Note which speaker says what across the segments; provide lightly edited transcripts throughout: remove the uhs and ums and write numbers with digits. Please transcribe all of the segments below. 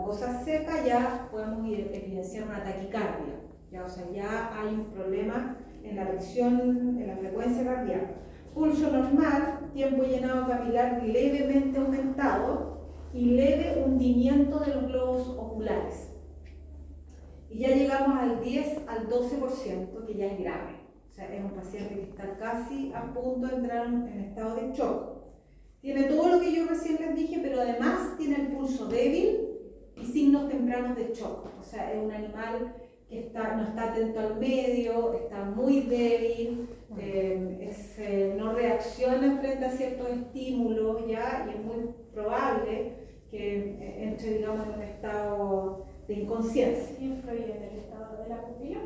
Speaker 1: Cosa seca ya podemos evidenciar una taquicardia, ya, o sea, ya hay un problema en la presión, en la frecuencia cardíaca. Pulso normal, tiempo llenado capilar levemente aumentado y leve hundimiento de los globos oculares. Y ya llegamos al 10 al 12%, que ya es grave. O sea, es un paciente que está casi a punto de entrar en estado de shock. Tiene todo lo que yo recién les dije, pero además tiene el pulso débil y signos tempranos de shock. O sea, es un animal que no está atento al medio, está muy débil, no reacciona frente a ciertos estímulos, ¿ya? Y es muy probable que entre, digamos, en un estado de inconsciencia.
Speaker 2: ¿Y influye en el estado de la pupila?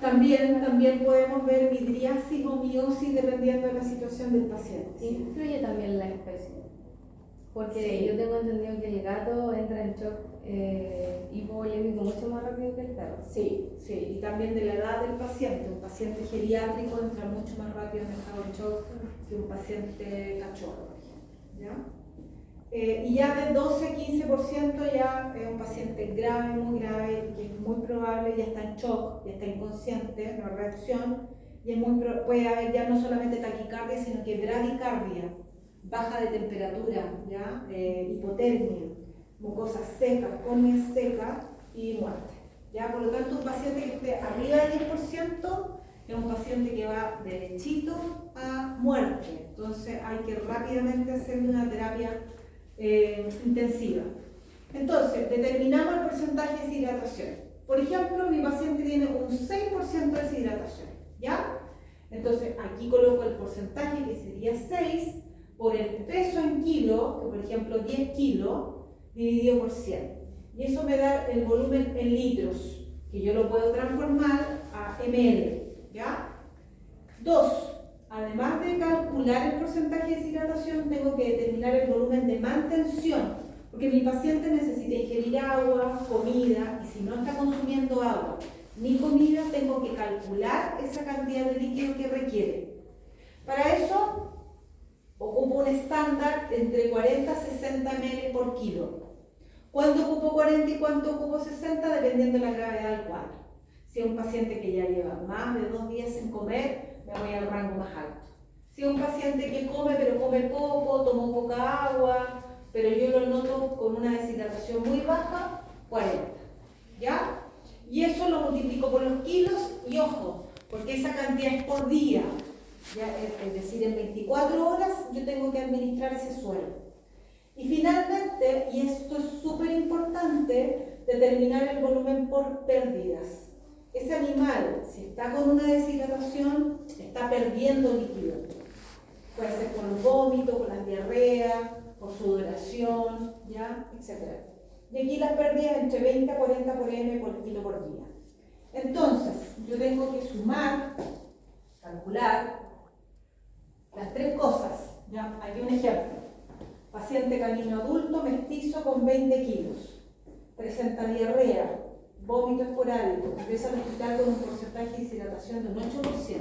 Speaker 1: También podemos ver midriasis o miosis dependiendo de la situación del paciente.
Speaker 3: Influye también la especie, porque
Speaker 1: sí.
Speaker 3: Yo tengo entendido que el gato entra en shock hipovolémico mucho más rápido que el perro.
Speaker 1: Sí, y también de la edad del paciente. Un paciente geriátrico entra mucho más rápido en estado de shock que un paciente cachorro, por ejemplo, ¿ya? Y ya de 12 a 15% ya es un paciente grave, muy grave, que es muy probable, ya está en shock, ya está inconsciente, no reacción, y puede haber ya no solamente taquicardia, sino que bradicardia, baja de temperatura, ¿ya? Hipotermia, mucosas secas, córneas secas y muerte. ¿Ya? Por lo tanto, un paciente que esté arriba del 10% es un paciente que va derechito a muerte. Entonces hay que rápidamente hacerle una terapia intensiva. Entonces, determinamos el porcentaje de deshidratación. Por ejemplo, mi paciente tiene un 6% de deshidratación, ¿ya? Entonces, aquí coloco el porcentaje, que sería 6, por el peso en kilo, que por ejemplo 10 kilos, dividido por 100. Y eso me da el volumen en litros, que yo lo puedo transformar a ml, ¿ya? 2. Además de calcular el porcentaje de deshidratación, tengo que determinar el volumen de mantención, porque mi paciente necesita ingerir agua, comida, y si no está consumiendo agua ni comida, tengo que calcular esa cantidad de líquido que requiere. Para eso, ocupo un estándar entre 40 y 60 ml por kilo. ¿Cuánto ocupo 40 y cuánto ocupo 60? Dependiendo de la gravedad del cuadro. Si es un paciente que ya lleva más de 2 días sin comer, me voy al rango más alto. Si es un paciente que come, pero come poco, tomó poca agua, pero yo lo noto con una deshidratación muy baja, 40. ¿Ya? Y eso lo multiplico por los kilos y ojo, porque esa cantidad es por día. ¿Ya? Es decir, en 24 horas yo tengo que administrar ese suero. Y finalmente, y esto es súper importante, determinar el volumen por pérdidas. Ese animal, si está con una deshidratación, está perdiendo líquido. Puede ser por los vómitos, por las diarreas, por sudoración, ¿ya? Etc. Y aquí las pérdidas entre 20 a 40 por m por kilo por día. Entonces, yo tengo que sumar, calcular las 3 cosas. ¿Ya? Aquí un ejemplo. Paciente canino adulto mestizo con 20 kilos. Presenta diarrea, vómito esporádico, ingresa al hospital con un porcentaje de deshidratación de un 8%.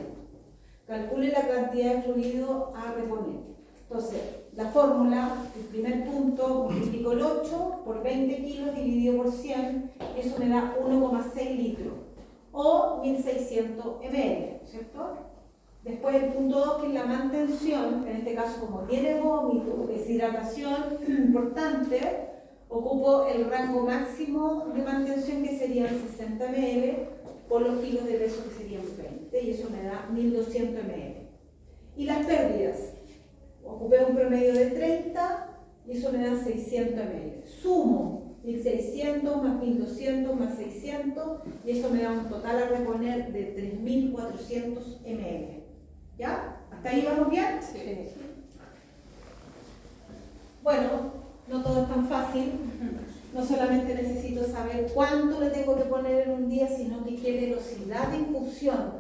Speaker 1: Calcule la cantidad de fluido a reponer. Entonces, la fórmula, el primer punto, multiplico el 8 por 20 kilos dividido por 100, eso me da 1,6 litros o 1600 ml, ¿cierto? Después el punto 2, que es la mantención, en este caso como tiene vómito, deshidratación importante, ocupo el rango máximo de mantención, que serían 60 ml por los kilos de peso, que serían 20, y eso me da 1200 ml. Y las pérdidas, ocupé un promedio de 30 y eso me da 600 ml. Sumo 1600 más 1200 más 600 y eso me da un total a reponer de 3400 ml. ¿Ya? ¿Hasta ahí vamos bien?
Speaker 3: Sí.
Speaker 1: Bueno, no todo es tan fácil. No solamente necesito saber cuánto le tengo que poner en un día, sino que qué velocidad de infusión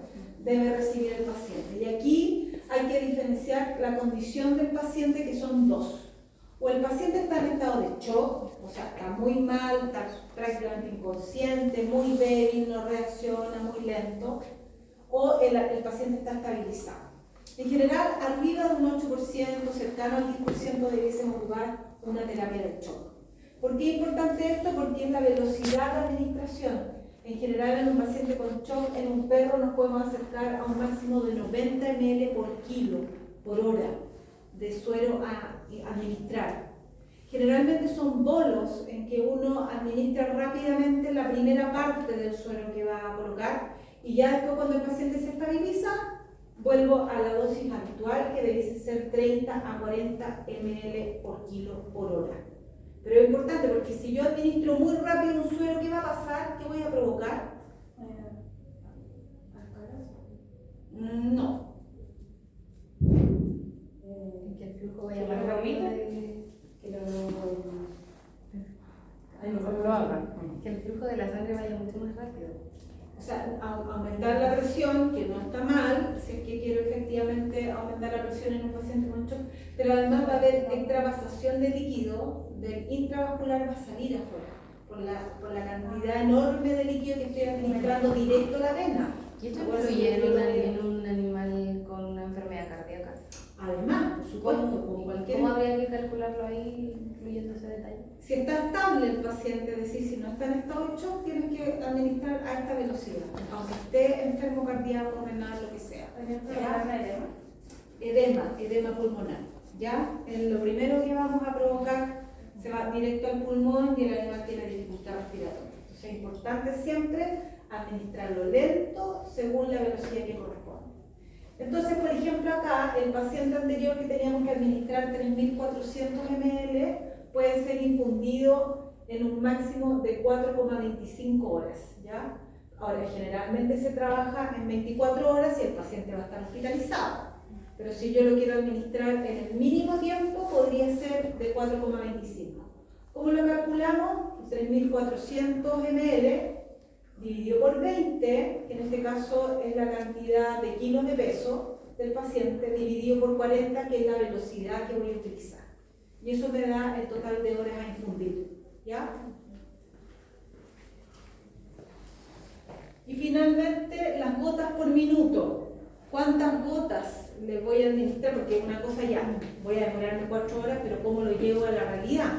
Speaker 1: debe recibir el paciente. Y aquí hay que diferenciar la condición del paciente, que son 2. O el paciente está en estado de shock, o sea, está muy mal, está prácticamente inconsciente, muy débil, no reacciona, muy lento, o el paciente está estabilizado. En general, arriba de un 8%, cercano al 10%, debiésemos ocupar una terapia de shock. ¿Por qué es importante esto? Porque es la velocidad de administración. En general, en un paciente con shock, en un perro, nos podemos acercar a un máximo de 90 ml por kilo, por hora, de suero a administrar. Generalmente son bolos en que uno administra rápidamente la primera parte del suero que va a colocar y ya después, cuando el paciente se estabiliza, vuelvo a la dosis habitual, que debe ser 30 a 40 ml por kilo por hora. Pero es importante porque si yo administro muy rápido un suero, ¿qué va a pasar? ¿Qué voy a provocar? No.
Speaker 3: Que el flujo vaya más rápido que el flujo de la sangre vaya mucho más rápido.
Speaker 1: O sea, aumentar la presión, que no está mal, si es que quiero efectivamente aumentar la presión en un paciente con shock, pero además va a haber extravasación de líquido, del intravascular va a salir afuera, por la cantidad enorme de líquido que estoy administrando directo a la vena.
Speaker 3: ¿Y esto influye en un animal con una enfermedad cardíaca?
Speaker 1: Además, por supuesto, como cualquier...
Speaker 3: ¿Cómo habría que calcularlo ahí, incluyendo ese detalle?
Speaker 1: Si está estable el paciente, es decir, si no está en estado de shock, tienes que administrar a esta velocidad, aunque esté enfermo cardíaco, renal, lo que sea. Edema pulmonar. ¿Ya? Lo primero que vamos a provocar se va directo al pulmón y el animal tiene dificultad respiratoria. Entonces es importante siempre administrarlo lento según la velocidad que corresponde. Entonces, por ejemplo, acá el paciente anterior que teníamos que administrar 3.400 ml puede ser infundido en un máximo de 4,25 horas. ¿Ya? Ahora, generalmente se trabaja en 24 horas y el paciente va a estar hospitalizado. Pero si yo lo quiero administrar en el mínimo tiempo, podría ser de 4,25. ¿Cómo lo calculamos? 3.400 ml dividido por 20, que en este caso es la cantidad de kilos de peso del paciente, dividido por 40, que es la velocidad que voy a utilizar. Y eso me da el total de horas a infundir. ¿Ya? Y finalmente, las gotas por minuto. ¿Cuántas gotas le voy a administrar? Porque una cosa ya, voy a demorarme 4 horas, pero ¿cómo lo llevo a la realidad?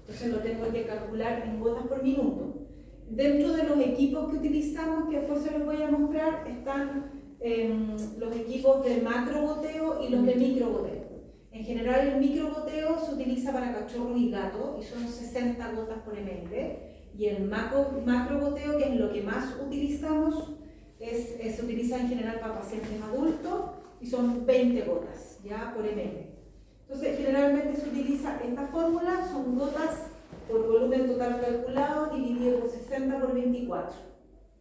Speaker 1: Entonces lo tengo que calcular en gotas por minuto. Dentro de los equipos que utilizamos, que después se los voy a mostrar, están los equipos de macrogoteo y los de microgoteo. En general el microgoteo se utiliza para cachorros y gatos y son 60 gotas por ml. Y el macrogoteo, que es lo que más utilizamos, se utiliza en general para pacientes adultos y son 20 gotas ¿ya? Por ml. Entonces generalmente se utiliza esta fórmula, son gotas por volumen total calculado dividido por 60 por 24.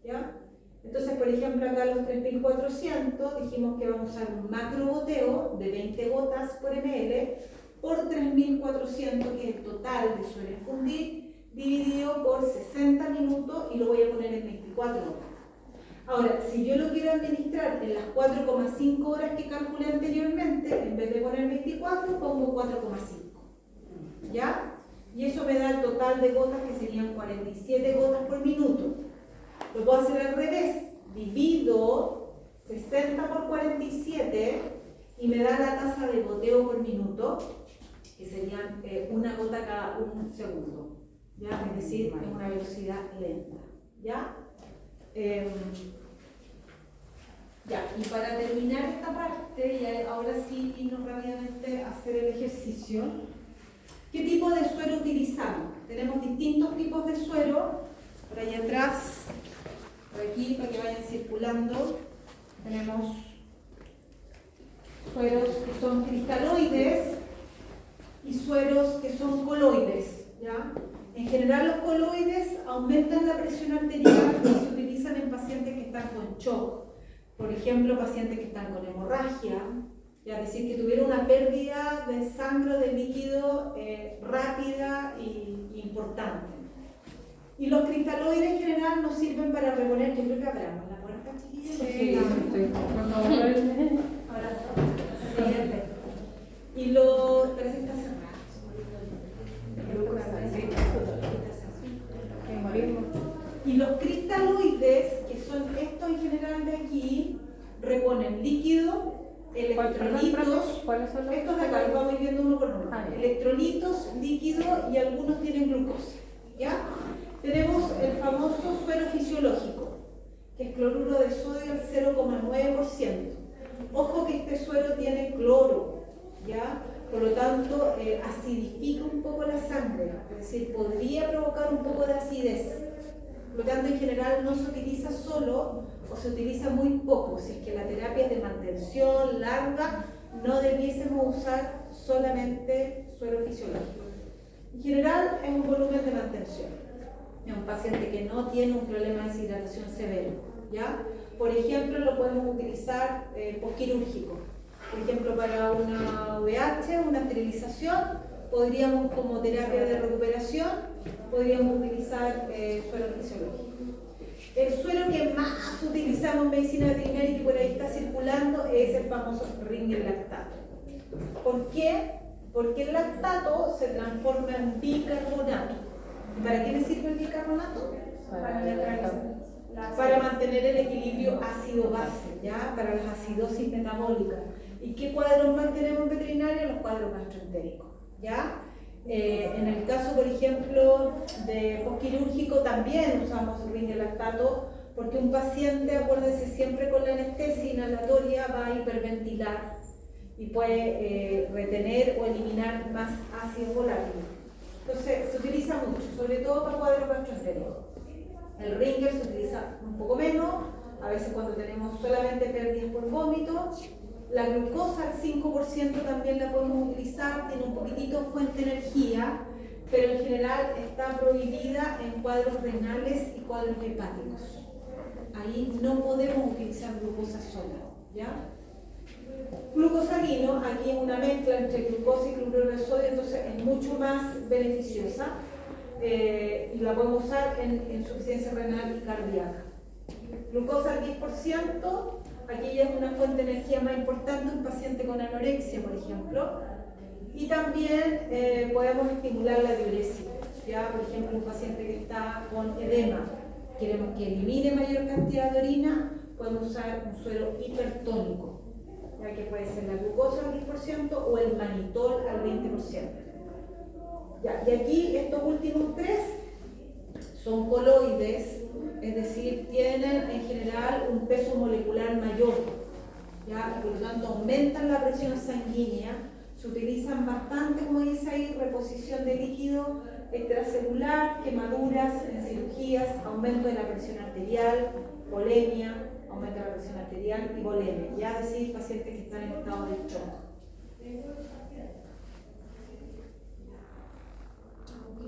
Speaker 1: ¿Ya? Entonces, por ejemplo, acá los 3.400 dijimos que vamos a usar un macrogoteo de 20 gotas por ml por 3.400, que es el total de suero a infundir, dividido por 60 minutos y lo voy a poner en 24 horas. Ahora, si yo lo quiero administrar en las 4,5 horas que calculé anteriormente, en vez de poner 24, pongo 4,5. ¿Ya? Y eso me da el total de gotas, que serían 47 gotas por minuto. Lo puedo hacer al revés. Divido 60 por 47 y me da la tasa de goteo por minuto, que serían una gota cada un segundo. ¿Ya? Es decir, en una velocidad lenta. ¿Ya? Ya, y para terminar esta parte, y ahora sí irnos rápidamente a hacer el ejercicio. ¿Qué tipo de suero utilizamos? Tenemos distintos tipos de suero. Por allá atrás, por aquí, para que vayan circulando, tenemos sueros que son cristaloides y sueros que son coloides. ¿Ya? En general, los coloides aumentan la presión arterial y se utilizan en pacientes que están con shock. Por ejemplo, pacientes que están con hemorragia, es decir, que tuvieron una pérdida de sangre o de líquido rápida y importante. Y los cristaloides en general nos sirven para reponer. Yo creo que abramos la puerta, chiquillos.
Speaker 3: Sí, estoy
Speaker 1: Ahora, siguiente. Y los... Parece que está cerrado. Y los cristaloides, que son estos en general de aquí, reponen líquido electrolitos.
Speaker 3: ¿Cuáles son los?
Speaker 1: Estos de acá los vamos viendo uno por uno.
Speaker 3: Ah, ya.
Speaker 1: Electrolitos, líquidos y algunos tienen glucosa. ¿Ya? Tenemos el famoso suero fisiológico, que es cloruro de sodio al 0,9%. Ojo que este suero tiene cloro, ¿ya? Por lo tanto, acidifica un poco la sangre, es decir, podría provocar un poco de acidez. Por lo tanto, en general no se utiliza solo o se utiliza muy poco. Si es que la terapia es de mantención larga, no debiésemos usar solamente suero fisiológico. En general, es un volumen de mantención. Es un paciente que no tiene un problema de deshidratación severo, ¿ya? Por ejemplo, lo podemos utilizar posquirúrgico. Por ejemplo, para una VH, una esterilización, podríamos como terapia de recuperación, podríamos utilizar suero fisiológico. El suero que más utilizamos en medicina veterinaria y que por ahí está circulando es el famoso Ringer lactato. ¿Por qué? Porque el lactato se transforma en bicarbonato. ¿Para qué me sirve el bicarbonato? Para mantener el equilibrio ácido-base, ¿ya? Para las acidosis metabólicas. ¿Y qué cuadros más tenemos en veterinaria? Los cuadros gastroentéricos, ¿ya? En el caso, por ejemplo, de posquirúrgico también usamos Ringer lactato porque un paciente, acuérdense, siempre con la anestesia inhalatoria va a hiperventilar y puede retener o eliminar más ácido volátil. Entonces, se utiliza mucho, sobre todo para cuadros gastroentéricos. El Ringer se utiliza un poco menos, a veces cuando tenemos solamente pérdidas por vómito. La glucosa al 5% también la podemos utilizar, tiene un poquitito fuente de energía, pero en general está prohibida en cuadros renales y cuadros hepáticos. Ahí no podemos utilizar glucosa sola, ¿ya? Glucosalino, aquí es una mezcla entre glucosa y cloruro de sodio, entonces es mucho más beneficiosa y la podemos usar en insuficiencia renal y cardíaca. Glucosa al 10%, aquí ya es una fuente de energía más importante, un paciente con anorexia, por ejemplo, y también podemos estimular la diuresis, ¿ya? Por ejemplo, un paciente que está con edema, queremos que elimine mayor cantidad de orina, podemos usar un suero hipertónico, ya que puede ser la glucosa al 10% o el manitol al 20%. Ya, y aquí estos últimos tres son coloides, es decir, tienen en general un peso molecular mayor, ¿ya? Y por lo tanto aumentan la presión sanguínea, se utilizan bastante, como dice ahí, reposición de líquido extracelular, quemaduras en cirugías, aumento de la presión arterial, volemia, aumento de la presión arterial y volemia, ya decir pacientes que están en estado de shock.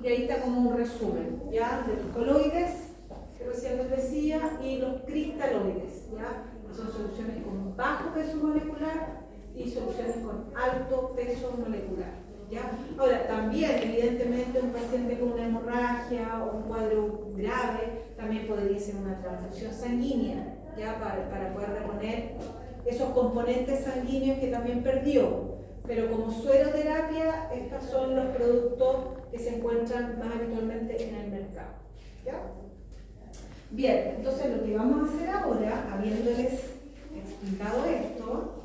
Speaker 1: Y ahí está como un resumen, ¿ya? De los coloides, que recién les decía, y los cristaloides, ¿ya? Que son soluciones con bajo peso molecular y soluciones con alto peso molecular, ¿ya? Ahora, también, evidentemente, un paciente con una hemorragia o un cuadro grave también podría ser una transfusión sanguínea, ¿ya? Para poder reponer esos componentes sanguíneos que también perdió. Pero como sueroterapia, estos son los productos que se encuentran más habitualmente en el mercado, ¿ya? Bien, entonces lo que vamos a hacer ahora, habiéndoles explicado esto,